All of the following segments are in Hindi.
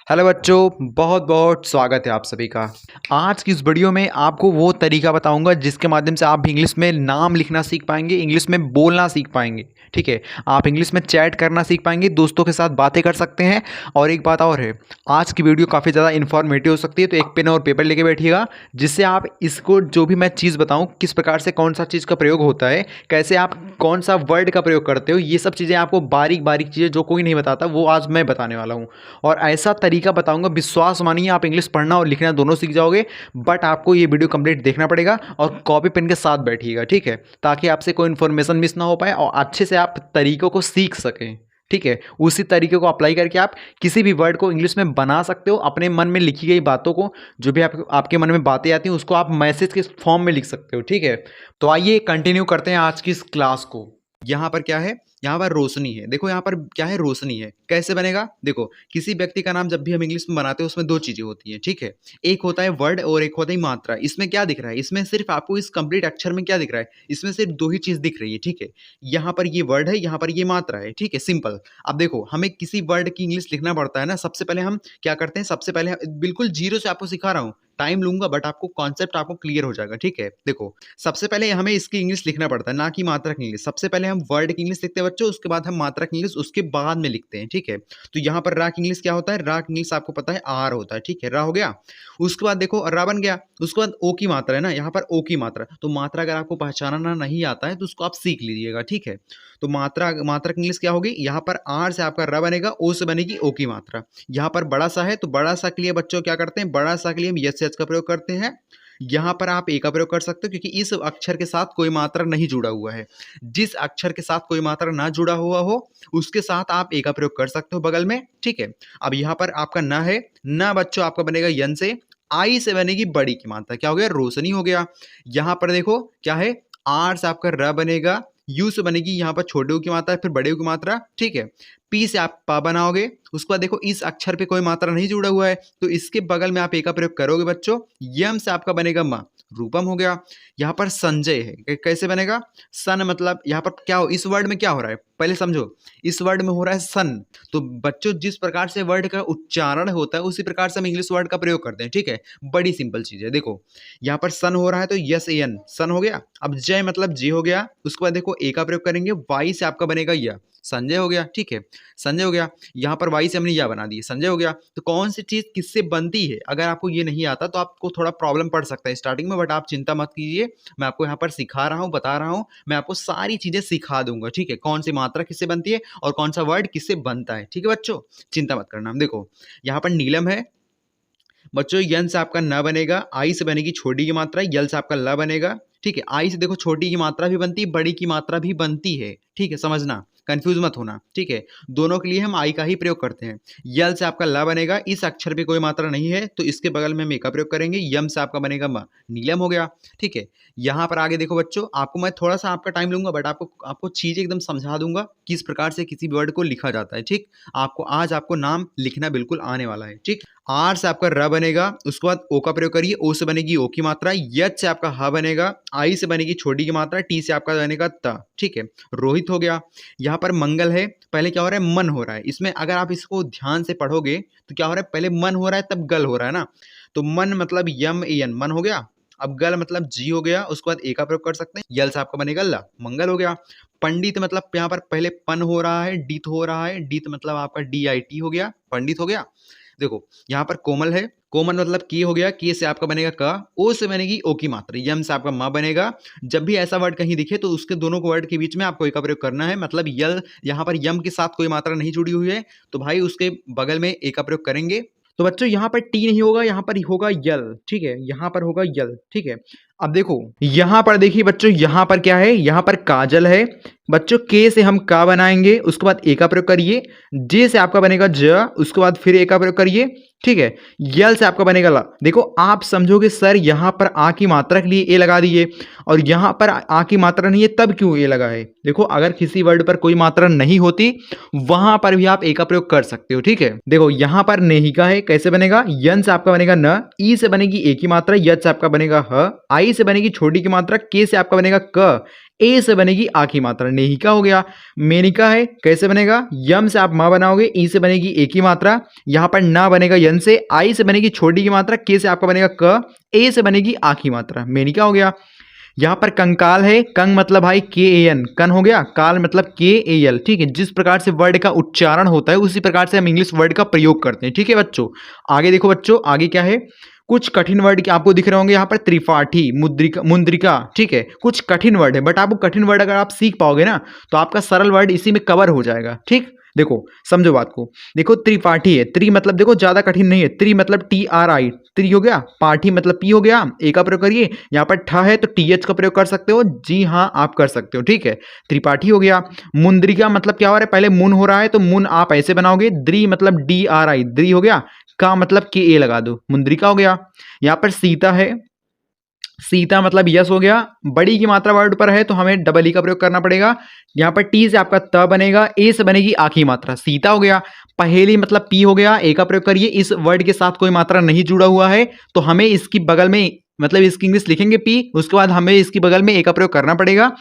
हेलो बच्चों, बहुत बहुत स्वागत है आप सभी का। आज की इस वीडियो में आपको वो तरीका बताऊंगा जिसके माध्यम से आप भी इंग्लिश में नाम लिखना सीख पाएंगे, इंग्लिश में बोलना सीख पाएंगे। ठीक है, आप इंग्लिश में चैट करना सीख पाएंगे, दोस्तों के साथ बातें कर सकते हैं। और एक बात और है, आज की वीडियो काफ़ी ज़्यादा इन्फॉर्मेटिव हो सकती है, तो एक पेन और पेपर लेके बैठिएगा, जिससे आप इसको जो भी मैं चीज़ बताऊँ, किस प्रकार से कौन सा चीज़ का प्रयोग होता है, कैसे आप कौन सा वर्ड का प्रयोग करते हो, ये सब चीज़ें आपको बारीक बारीक चीज़ें जो कोई नहीं बताता वो आज मैं बताने वाला हूँ। और ऐसा तरीका बताऊंगा, विश्वास मानिए आप इंग्लिश पढ़ना और लिखना दोनों सीख जाओगे। बट आपको ये वीडियो कंप्लीट देखना पड़ेगा और कॉपी पेन के साथ बैठिएगा, ठीक है, ताकि आपसे कोई इन्फॉर्मेशन मिस ना हो पाए और अच्छे से आप तरीकों को सीख सकें। ठीक है, उसी तरीके को अप्लाई करके आप किसी भी वर्ड को इंग्लिश में बना सकते हो। अपने मन में लिखी गई बातों को, जो भी आपके मन में बातें आती हैं, उसको आप मैसेज के फॉर्म में लिख सकते हो। ठीक है, तो आइए कंटिन्यू करते हैं आज की इस क्लास को। यहाँ पर क्या है, यहाँ पर रोशनी है। देखो यहाँ पर क्या है, रोशनी है। कैसे बनेगा, देखो किसी व्यक्ति का नाम जब भी हम इंग्लिश में बनाते हैं उसमें दो चीजें होती हैं। ठीक है, एक होता है वर्ड और एक होता है मात्रा। इसमें क्या दिख रहा है, इसमें सिर्फ आपको इस कंप्लीट अक्षर में क्या दिख रहा है, इसमें सिर्फ दो ही चीज दिख रही है। ठीक है, यहाँ पर ये वर्ड है, यहाँ पर ये मात्रा है। ठीक है, सिंपल। अब देखो हमें किसी वर्ड की इंग्लिश लिखना पड़ता है ना, सबसे पहले हम क्या करते हैं, सबसे पहले बिल्कुल जीरो से आपको सिखा रहा हूँ, टाइम लूंगा बट आपको कॉन्सेप्ट आपको क्लियर हो जाएगा। ठीक है, देखो सबसे पहले हमें इसकी इंग्लिश लिखना पड़ता है, ना कि मात्रा की इंग्लिश। सबसे पहले हम वर्ड की इंग्लिश लिखते हैं बच्चों, उसके बाद हम मात्रा की इंग्लिश उसके बाद में लिखते हैं। ठीक है, तो यहाँ पर रा की इंग्लिश क्या होता है, रा की इंग्लिश आपको पता है आर होता है। ठीक है, रा हो गया। उसके बाद देखो रा बन गया, उसके बाद ओ की मात्रा है ना, यहाँ पर ओ की मात्रा। तो मात्रा अगर आपको पहचानना नहीं आता है तो उसको आप सीख लीजिएगा। ठीक है, तो मात्रा मात्रा की इंग्लिश क्या होगी, यहाँ पर आर से आपका रा बनेगा, ओ से बनेगी ओ की मात्रा। यहाँ पर बड़ा सा है तो बड़ा सा के लिए बच्चों क्या करते हैं, बड़ा सा के लिए हम यस एच का प्रयोग करते हैं। यहाँ पर आप ए का प्रयोग कर सकते हो क्योंकि इस अक्षर के साथ कोई मात्रा नहीं जुड़ा हुआ है। जिस अक्षर के साथ कोई मात्रा ना जुड़ा हुआ हो उसके साथ आप ए का प्रयोग कर सकते हो बगल में। ठीक है, अब यहाँ पर आपका न है, न बच्चों आपका बनेगा यन से। आई से बनेगी बड़ी की मात्रा, क्या हो गया, रोशनी हो गया। यहाँ पर देखो क्या है, आर से आपका र बनेगा, यू से बनेगी यहाँ पर छोटे ऊ की मात्रा, फिर बड़े ऊ की मात्रा। ठीक है, पी से आप पा बनाओगे। उसके बाद देखो इस अक्षर पे कोई मात्रा नहीं जुड़ा हुआ है तो इसके बगल में आप ए का प्रयोग करोगे बच्चों। यम से आपका बनेगा म, रूपम हो गया। यहाँ पर संजय है, कैसे बनेगा, सन, मतलब यहाँ पर क्या हो, इस वर्ड में क्या हो रहा है पहले समझो, इस वर्ड में हो रहा है सन। तो बच्चों जिस प्रकार से वर्ड का उच्चारण होता है उसी प्रकार से हम इंग्लिश वर्ड का प्रयोग करते हैं। ठीक है, बड़ी सिंपल चीज है। देखो यहाँ पर सन हो रहा है तो यस एन सन हो गया। अब जय मतलब जी हो गया। उसके बाद देखो ए का प्रयोग करेंगे, वाई से आपका बनेगा या, संजय हो गया। ठीक है, संजय हो गया। यहाँ पर वाई से हमने या बना दी, संजय हो गया। तो कौन सी चीज किससे बनती है, अगर आपको ये नहीं आता तो आपको थोड़ा प्रॉब्लम पड़ सकता है स्टार्टिंग में, बट आप चिंता मत कीजिए, मैं आपको यहाँ पर सिखा रहा हूँ, बता रहा हूँ, मैं आपको सारी चीजें सिखा दूंगा। ठीक है, कौन सी मात्रा किससे बनती है और कौन सा वर्ड किससे बनता है। ठीक है बच्चों, चिंता मत करना। देखो यहाँ पर नीलम है बच्चों, यन से आपका न बनेगा, आई से बनेगी छोटी की मात्रा, यल से आपका ल बनेगा। ठीक है, आई से देखो छोटी की मात्रा भी बनती है, बड़ी की मात्रा भी बनती है। ठीक है, समझना, कंफ्यूज मत होना। ठीक है, दोनों के लिए हम आई का ही प्रयोग करते हैं। यल से आपका ल बनेगा, इस अक्षर पे कोई मात्रा नहीं है तो इसके बगल में हम ए का प्रयोग करेंगे। यम से आपका बनेगा म, नीलम हो गया। ठीक है, यहाँ पर आगे देखो बच्चों, आपको मैं थोड़ा सा आपका टाइम लूंगा बट आपको आपको चीजें एकदम समझा दूंगा किस प्रकार से किसी वर्ड को लिखा जाता है। ठीक, आपको आज आपको नाम लिखना बिल्कुल आने वाला है। ठीक, आर से आपका र बनेगा, उसके बाद ओ का प्रयोग करिए, ओ से बनेगी ओ की मात्रा, यच से आपका ह बनेगा, आई से बनेगी छोटी की मात्रा, टी से आपका बनेगा त। ठीक है, रोहित हो गया। यहाँ पर मंगल है, पहले क्या हो रहा है, मन हो रहा है। इसमें अगर आप इसको ध्यान से पढ़ोगे तो क्या हो रहा है, पहले मन हो रहा है तब गल हो रहा है ना। तो मन मतलब यम ए एन, मन हो गया। अब गल मतलब जी हो गया, उसके बाद ए का प्रयोग कर सकते हैं, यल से आपका बनेगा ला, मंगल हो गया। पंडित मतलब यहाँ पर पहले पन हो रहा है, डीत हो रहा है, डीत मतलब आपका डी आई टी हो गया, पंडित हो गया। देखो यहाँ पर कोमल है, कोमल मतलब की हो गया, की से आपका बनेगा का, ओ से बनेगी ओ की मात्रा, यम से आपका मा बनेगा। जब भी ऐसा वर्ड कहीं दिखे तो उसके दोनों को वर्ड के बीच में आपको ए का प्रयोग करना है, मतलब यल, यहाँ पर यम के साथ कोई मात्रा नहीं जुड़ी हुई है तो भाई उसके बगल में ए का प्रयोग करेंगे। तो बच्चों यहाँ पर टी नहीं होगा, यहाँ पर होगा यल। ठीक है, यहाँ पर होगा यल। ठीक है, अब देखो यहाँ पर देखिए बच्चों, यहाँ पर क्या है, यहाँ पर काजल है बच्चों, के से हम का बनाएंगे, उसके बाद ए का प्रयोग करिए, जे से आपका बनेगा ज, उसके बाद फिर ए का प्रयोग करिए। ठीक है, यल से आपका बनेगा ला। देखो आप समझोगे सर यहाँ पर आ की मात्रा के लिए ए लगा दिए और यहाँ पर आ की मात्रा नहीं है तब क्यों ए लगा है। देखो अगर किसी वर्ड पर कोई मात्रा नहीं होती वहां पर भी आप ए का प्रयोग कर सकते हो। ठीक है, देखो यहाँ पर नेहिका है, कैसे बनेगा, यन से आपका बनेगा न, ई से बनेगी ए की मात्रा, यच से आपका बनेगा ह, आई से बनेगी छोटी की मात्रा, के से आपका बनेगा क, ए से बनेगी आ की मात्रा, नेहिका हो गया। मेनिका है, कैसे बनेगा, यम से आप माँ बनाओगे, ई से बनेगी ए की मात्रा, यहाँ पर ना बनेगा यन से, आई से बनेगी छोटी की मात्रा, के से आपका बनेगा क, ए से बनेगी आ की मात्रा, मेनिका हो गया। यहाँ पर कंकाल है, कंग मतलब भाई के ए एन, कन हो गया, काल मतलब के ए एल, ठीक है। जिस प्रकार से वर्ड का उच्चारण होता है उसी प्रकार से हम इंग्लिश वर्ड का प्रयोग करते हैं, ठीक है बच्चों। आगे देखो बच्चों, आगे क्या है, कुछ कठिन वर्ड के आपको दिख रहे होंगे यहाँ पर, त्रिपाठी, मुद्रिका, मुद्रिका, ठीक है। कुछ कठिन वर्ड है, बट आपको कठिन वर्ड अगर आप सीख पाओगे ना तो आपका सरल वर्ड इसी में कवर हो जाएगा, ठीक। देखो समझो बात को, देखो त्रिपाठी है, त्रि मतलब देखो ज्यादा कठिन नहीं है, त्रि मतलब टी आर आई, त्रि हो गया, पाठी मतलब पी हो गया, ए का प्रयोग करिए। यहाँ पर ठ है तो टी एच का प्रयोग कर सकते हो, जी हाँ आप कर सकते हो, ठीक है। त्रिपाठी हो गया। मुंद्रिका मतलब क्या हो रहा है, पहले मुन हो रहा है तो मुन आप ऐसे बनाओगे, द्रि मतलब डी आर आई, द्रि हो गया, का मतलब के ए लगा दो, मुंद्रिका हो गया। यहाँ पर सीता है, सीता मतलब यस हो गया, बड़ी की मात्रा वर्ड पर है तो हमें डबल ई का प्रयोग करना पड़ेगा। यहाँ पर टी से आपका त बनेगा, ए से बनेगी आ की मात्रा, सीता हो गया। पहेली मतलब पी हो गया, ए का प्रयोग करिए। इस वर्ड के साथ कोई मात्रा नहीं जुड़ा हुआ है तो हमें इसकी बगल में मतलब इसकी इंग्लिश लिखेंगे पी, उसके बाद हमें इसकी बगल में ए का प्रयोग करना पड़ेगा।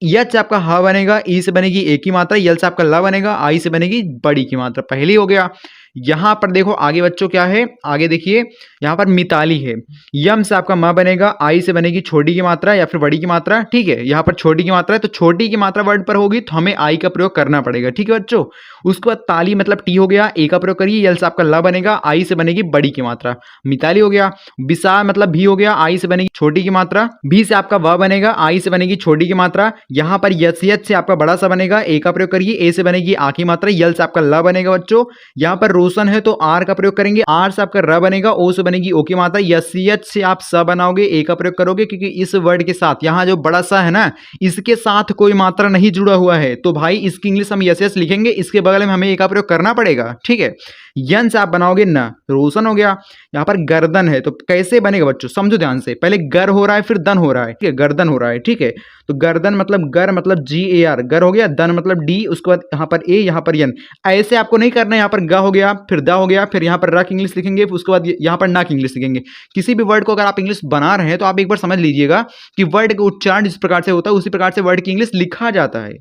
यच से आपका ह बनेगा, ई से बनेगी ए की मात्रा, यल से आपका ल बनेगा, आई से बनेगी बड़ी की मात्रा, पहेली हो गया। यहाँ पर देखो आगे बच्चों क्या है, आगे देखिए यहाँ पर मिताली है, यम से आपका म बनेगा, आई से बनेगी छोटी की मात्रा या फिर बड़ी की मात्रा, ठीक है। यहाँ पर छोटी की मात्रा है तो छोटी की मात्रा वर्ड पर होगी तो हमें आई का प्रयोग करना पड़ेगा, ठीक है बच्चों। उसके बाद ताली मतलब टी हो गया, ए का प्रयोग करिए, यल से आपका ल बनेगा, आई से बनेगी बड़ी की मात्रा, मिताली हो गया। बिसा मतलब भी हो गया, आई से बनेगी छोटी की मात्रा, भी से आपका व बनेगा, आई से बनेगी छोटी की मात्रा। यहाँ पर यच से आपका बड़ा सा बनेगा, ए का प्रयोग करिए, ए से बनेगी आ की मात्रा, यल से आपका ल बनेगा बच्चों। यहाँ पर रोशन है तो आर का प्रयोग करेंगे, आर से आपका र बनेगा, ओ से बनेगी ओ की मात्रा, यच से आप स बनाओगे, ए का प्रयोग करोगे, क्योंकि इस वर्ड के साथ यहाँ जो बड़ा सा है ना इसके साथ कोई मात्रा नहीं जुड़ा हुआ है तो भाई इसकी इंग्लिश हम यस लिखेंगे, इसके बगल में हमें ए का प्रयोग करना पड़ेगा, ठीक है। यन से आप बनाओगे न, रोशन हो गया। यहाँ पर गर्दन है तो कैसे बनेगा बच्चों, समझो ध्यान से, पहले गर हो रहा है फिर दन हो रहा है, ठीक है, गर्दन हो रहा है, ठीक है। तो गर्दन मतलब गर मतलब जी ए आर, गर हो गया, दन मतलब डी, उसके बाद यहाँ पर ए, यहाँ पर यन, ऐसे आपको नहीं करना है। यहाँ पर ग हो गया, फिर द हो गया, फिर यहाँ पर र की इंग्लिश लिखेंगे, उसके बाद यहाँ पर ना की इंग्लिश लिखेंगे। किसी भी वर्ड को अगर आप इंग्लिश बना रहे हैं तो आप एक बार समझ लीजिएगा कि वर्ड का उच्चारण जिस प्रकार से होता है उसी प्रकार से वर्ड की इंग्लिश लिखा जाता है।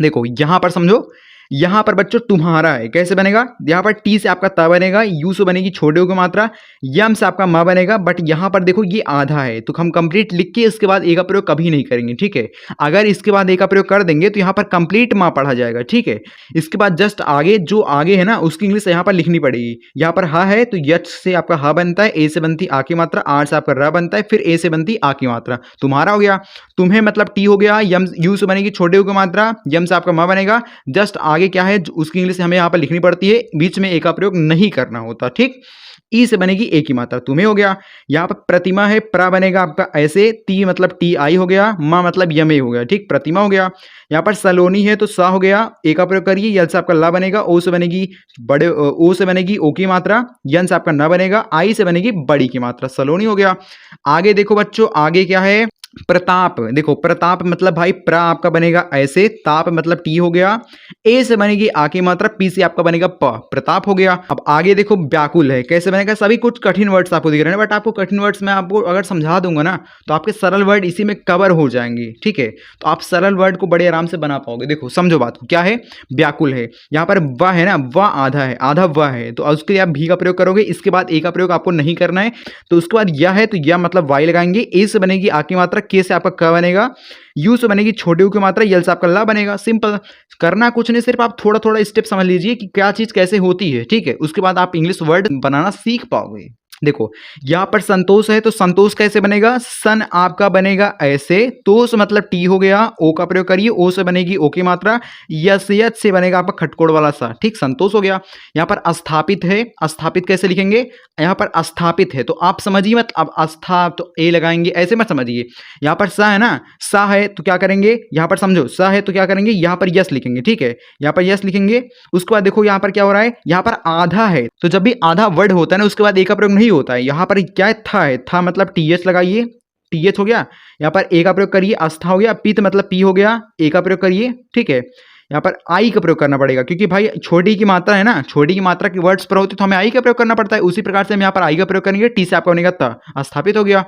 देखो यहां पर समझो, यहां पर बच्चों तुम्हारा है, कैसे बनेगा, यहां पर टी से आपका त बनेगा, यू से बनेगी छोटे की मात्रा, यम से आपका म बनेगा, बट यहां पर देखो ये आधा है तो हम कंप्लीट लिख के इसके बाद ए का प्रयोग कभी नहीं करेंगे, ठीक है। अगर इसके बाद ए का प्रयोग कर देंगे तो यहां पर कंप्लीट माँ पढ़ा जाएगा, ठीक है। इसके बाद जस्ट आगे जो आगे है ना उसकी इंग्लिश यहां पर लिखनी पड़ेगी। यहां पर हा है तो यच से आपका हा बनता है, ए से बनती आ की मात्रा, आर से आपका र बनता है, फिर ए से बनती आ की मात्रा, तुम्हारा हो गया। तुम्हें मतलब टी हो गया, यम यू से बनेगी छोटे की मात्रा, यम से आपका म बनेगा। जस्ट आगे क्या है उसकी इंग्लिश हमें यहाँ पर लिखनी पड़ती है, बीच में ए का प्रयोग नहीं करना होता, ठीक। ई से बनेगी ए की मात्रा, तुम्हें हो गया। यहाँ पर प्रतिमा है, प्रा बनेगा आपका ऐसे, ती मतलब टी आई हो गया, माँ मतलब यमे हो गया, ठीक, प्रतिमा हो गया। यहाँ पर सलोनी है तो सा हो गया, ए का प्रयोग करिए, यल से आपका ला बनेगा, ओ से बनेगी बड़े, ओ से बनेगी ओ की मात्रा, यन से आपका न बनेगा, आई से बनेगी बड़ी की मात्रा, सलोनी हो गया। आगे देखो बच्चों, आगे क्या है, प्रताप। देखो प्रताप मतलब भाई प्रा आपका बनेगा ऐसे, ताप मतलब टी हो गया, ए से बनेगी आ की मात्रा, पी से आपका बनेगा प, प्रताप हो गया। अब आगे देखो व्याकुल है, कैसे बनेगा, सभी कुछ कठिन वर्ड्स आपको दिख रहे हैं बट आपको कठिन वर्ड्स में आपको अगर समझा दूंगा ना तो आपके सरल वर्ड इसी में कवर हो जाएंगे, ठीक है। तो आप सरल वर्ड को बड़े आराम से बना पाओगे। देखो समझो बात को, क्या है, व्याकुल है, यहाँ पर व है ना, व आधा है, आधा व है तो उसके लिए आप भी का प्रयोग करोगे, इसके बाद ए का प्रयोग आपको नहीं करना है। तो उसके बाद यह है तो यह मतलब वाई लगाएंगे, ए से बनेगी आ की मात्रा, के से आपका क बनेगा, यू से बनेगी छोटे की मात्रा, यल से आपका ला बनेगा। सिंपल, करना कुछ नहीं, सिर्फ आप थोड़ा थोड़ा स्टेप समझ लीजिए कि क्या चीज कैसे होती है, ठीक है। उसके बाद आप इंग्लिश वर्ड बनाना सीख पाओगे। देखो यहाँ पर संतोष है तो संतोष कैसे बनेगा, सन आपका बनेगा ऐसे, तोष मतलब टी हो गया, ओ का प्रयोग करिए, ओ से बनेगी ओ की मात्रा, यस यच से बनेगा आपका खटकोड़ वाला सा, ठीक, संतोष हो गया। यहाँ पर स्थापित है, स्थापित कैसे लिखेंगे, यहाँ पर स्थापित है तो आप समझिए मत, अब आस्था तो ए लगाएंगे, ऐसे मत समझिए। यहाँ पर सा है ना, सा है तो क्या करेंगे, यहाँ पर समझो सा है तो क्या करेंगे, यहाँ पर यस लिखेंगे, ठीक है, यहाँ पर यस लिखेंगे। उसके बाद देखो यहाँ पर क्या हो रहा है, यहाँ पर आधा है तो जब भी आधा वर्ड होता है ना उसके बाद ए का प्रयोग नहीं होता है। यहाँ पर क्या है, था है, था मतलब टी एच लगाइए, टी एच हो गया। यहाँ पर ए का प्रयोग करिए, आस्था हो गया, पित मतलब पी हो गया, ए का प्रयोग करिए, ठीक है। यहाँ पर आई का प्रयोग करना पड़ेगा क्योंकि भाई छोटी की मात्रा है ना, छोटी की मात्रा की वर्ड्स पर होती तो हमें आई का प्रयोग करना पड़ता है, उसी प्रकार से हम यहाँ पर आई का प्रयोग करेंगे, टी से आपका बनेगा त, स्थापित हो गया।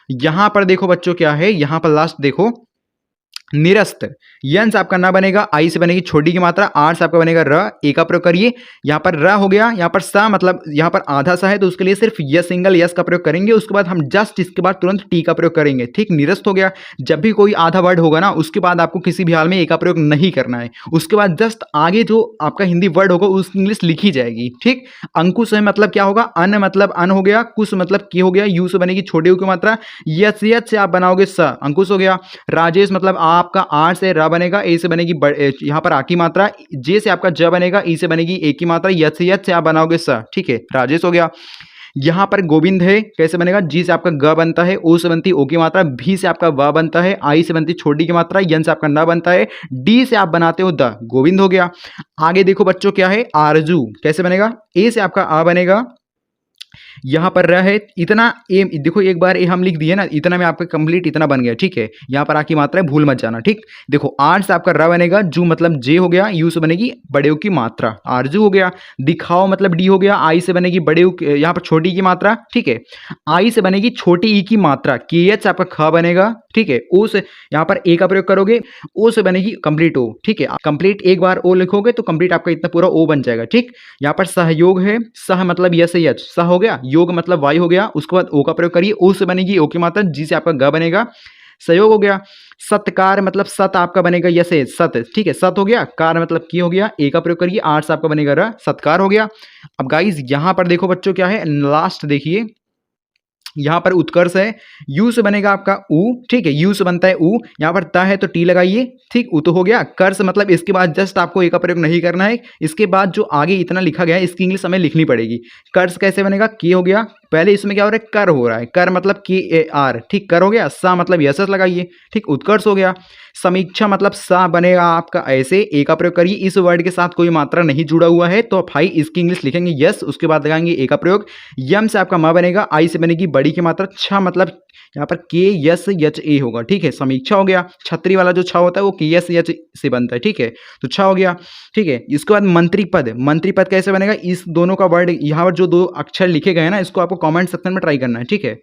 यहाँ पर देखो बच्चों क्या है, यहाँ पर लास्ट देखो निरस्त, यन से आपका न बनेगा, आई से बनेगी छोटी की मात्रा, आर से आपका बनेगा र, ए का प्रयोग करिए। यहाँ पर र हो गया, यहाँ पर सा मतलब यहाँ पर आधा सा है तो उसके लिए सिर्फ यस सिंगल यस का प्रयोग करेंगे। उसके बाद हम जस्ट इसके बाद तुरंत टी का प्रयोग करेंगे। ठीक, निरस्त हो गया। जब भी कोई आधा वर्ड होगा ना उसके बाद आपको किसी भी हाल में ए का प्रयोग नहीं करना है। उसके बाद जस्ट आगे जो आपका हिंदी वर्ड होगा उसकी इंग्लिश लिखी जाएगी। ठीक, अंकुश है मतलब क्या होगा, अन मतलब अन हो गया, कुश मतलब की हो गया, यू से बनेगी छोटी की मात्रा, यस यस से आप बनाओगे स, अंकुश हो गया। राजेश मतलब आपका आर से र बनेगा, ए से बनेगी यहाँ पर आ की मात्रा, जे से आपका ज बनेगा, ई से बनेगी ए की मात्रा, यच से आप बनाओगे स। ठीक है, राजेश हो गया। यहाँ पर गोविंद है, कैसे बनेगा, जी से आपका ग बनता है, ओ से बनती ओ की मात्रा, भी से आपका व बनता है, आई से बनती छोटी की मात्रा, यन से आपका न बनता है, डी से आप बनाते हो द, गोविंद हो गया। आगे देखो बच्चों क्या है, आरजू, कैसे बनेगा, ए से आपका आ बनेगा, यहाँ पर रह है, इतना ए देखो एक बार ए हम लिख दिए ना, इतना में आपका कंप्लीट इतना बन गया। ठीक है, यहाँ पर आकी मात्रा है, भूल मत जाना। ठीक, देखो आर से आपका र बनेगा, जू मतलब जे हो गया, यू से बनेगी बड़े की मात्रा, आरजू हो गया। दिखाओ मतलब डी हो गया, आई से बनेगी बड़े यहाँ पर छोटी की मात्रा। ठीक है, आई से बनेगी छोटी ई की मात्रा, के एच आपका ख बनेगा। ठीक है, ओ से यहाँ पर ए का प्रयोग करोगे, ओ से बनेगी कंप्लीट ओ। ठीक है, कंप्लीट एक बार ओ लिखोगे तो कंप्लीट आपका इतना पूरा ओ बन जाएगा। ठीक, यहाँ पर सहयोग है, सह मतलब यस यच, सह हो गया, योग मतलब वाई हो गया। उसके बाद ओ का प्रयोग करिए, ओ से बनेगी ओ की मात्रा, जी से आपका ग बनेगा, सहयोग हो गया। सत्कार मतलब सत आपका बनेगा यसे सत। ठीक है, सत हो गया, कार मतलब की हो गया, ए का प्रयोग करिए, आर से आपका बनेगा र, सत्कार हो गया। अब गाइज यहाँ पर देखो बच्चों क्या है, लास्ट देखिए, यहाँ पर उत्कर्ष है, यू से बनेगा आपका ऊ। ठीक है, यू से बनता है ऊ, यहाँ पर ता है तो टी लगाइए। ठीक, ऊ तो हो गया। कर्ष मतलब इसके बाद जस्ट आपको ए का प्रयोग नहीं करना है, इसके बाद जो आगे इतना लिखा गया है इसकी इंग्लिश हमें लिखनी पड़ेगी। कर्ष कैसे बनेगा, के हो गया, पहले इसमें क्या हो रहा है, कर हो रहा है, कर मतलब के ए आर। ठीक, कर हो गया, सा मतलब यस लगाइए। ठीक, उत्कर्ष हो गया। समीक्षा मतलब सा बनेगा आपका ऐसे, ए का प्रयोग करिए, इस वर्ड के साथ कोई मात्रा नहीं जुड़ा हुआ है तो भाई इसकी इंग्लिश लिखेंगे यस, उसके बाद लगाएंगे ए का प्रयोग। यम से आपका म बनेगा, आई से बनेगी बड़ी की मात्रा, छ मतलब यहाँ पर के यस यच ए होगा। ठीक है, समीक्षा हो गया। छतरी वाला जो छ होता है वो के यस यच से बनता है। ठीक है, तो छ हो गया। ठीक है, इसके बाद मंत्री पद, मंत्री पद कैसे बनेगा, इस दोनों का वर्ड यहाँ पर जो दो अक्षर लिखे गए हैं ना इसको आपको कमेंट सेक्शन में ट्राई करना है। ठीक है,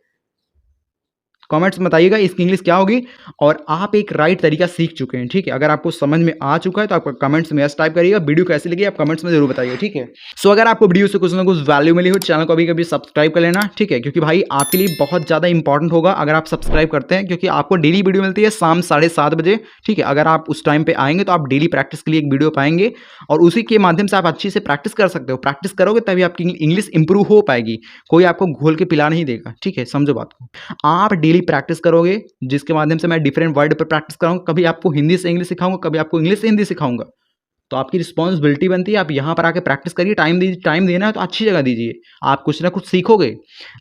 कमेंट्स में बताइएगा इसकी इंग्लिश क्या होगी और आप एक राइट तरीका सीख चुके हैं। ठीक है, अगर आपको समझ में आ चुका है तो आप कमेंट्स में यस टाइप करिएगा। वीडियो कैसी लगी आप कमेंट्स में जरूर बताइए। ठीक है, सो अगर आपको वीडियो से कुछ ना कुछ वैल्यू मिली हो चैनल को अभी कभी सब्सक्राइब कर लेना। ठीक है, क्योंकि भाई आपके लिए बहुत ज़्यादा इंपॉर्टेंट होगा अगर आप सब्सक्राइब करते हैं, क्योंकि आपको डेली वीडियो मिलती है शाम 7:30 बजे। ठीक है, अगर आप उस टाइम पे आएंगे तो आप डेली प्रैक्टिस के लिए एक वीडियो पाएंगे और उसी के माध्यम से आप अच्छी से प्रैक्टिस कर सकते हो। प्रैक्टिस करोगे तभी आपकी इंग्लिश इंप्रूव हो पाएगी, कोई आपको घोल के पिला नहीं देगा। ठीक है, समझो बात को, आप डेली प्रैक्टिस करोगे जिसके माध्यम से मैं डिफरेंट वर्ड पर प्रैक्टिस कराऊंगा, कभी आपको हिंदी से इंग्लिश सिखाऊंगा, कभी आपको इंग्लिश से हिंदी सिखाऊंगा, तो आपकी रिस्पॉन्सिबिलिटी बनती है आप यहाँ पर आके प्रैक्टिस करिए। टाइम देना है तो अच्छी जगह दीजिए, आप कुछ ना कुछ सीखोगे।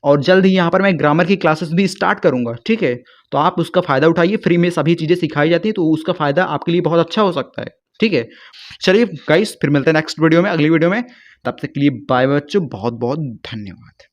और जल्द ही यहाँ पर मैं ग्रामर की क्लासेस भी स्टार्ट करूँगा। ठीक है, तो आप उसका फ़ायदा उठाइए, फ्री में सभी चीज़ें सिखाई जाती हैं तो उसका फ़ायदा आपके लिए बहुत अच्छा हो सकता है। ठीक है, चलिए गाइस फिर मिलते हैं नेक्स्ट वीडियो में, अगली वीडियो में। तब तक के लिए बाय बच्चों, बहुत बहुत धन्यवाद।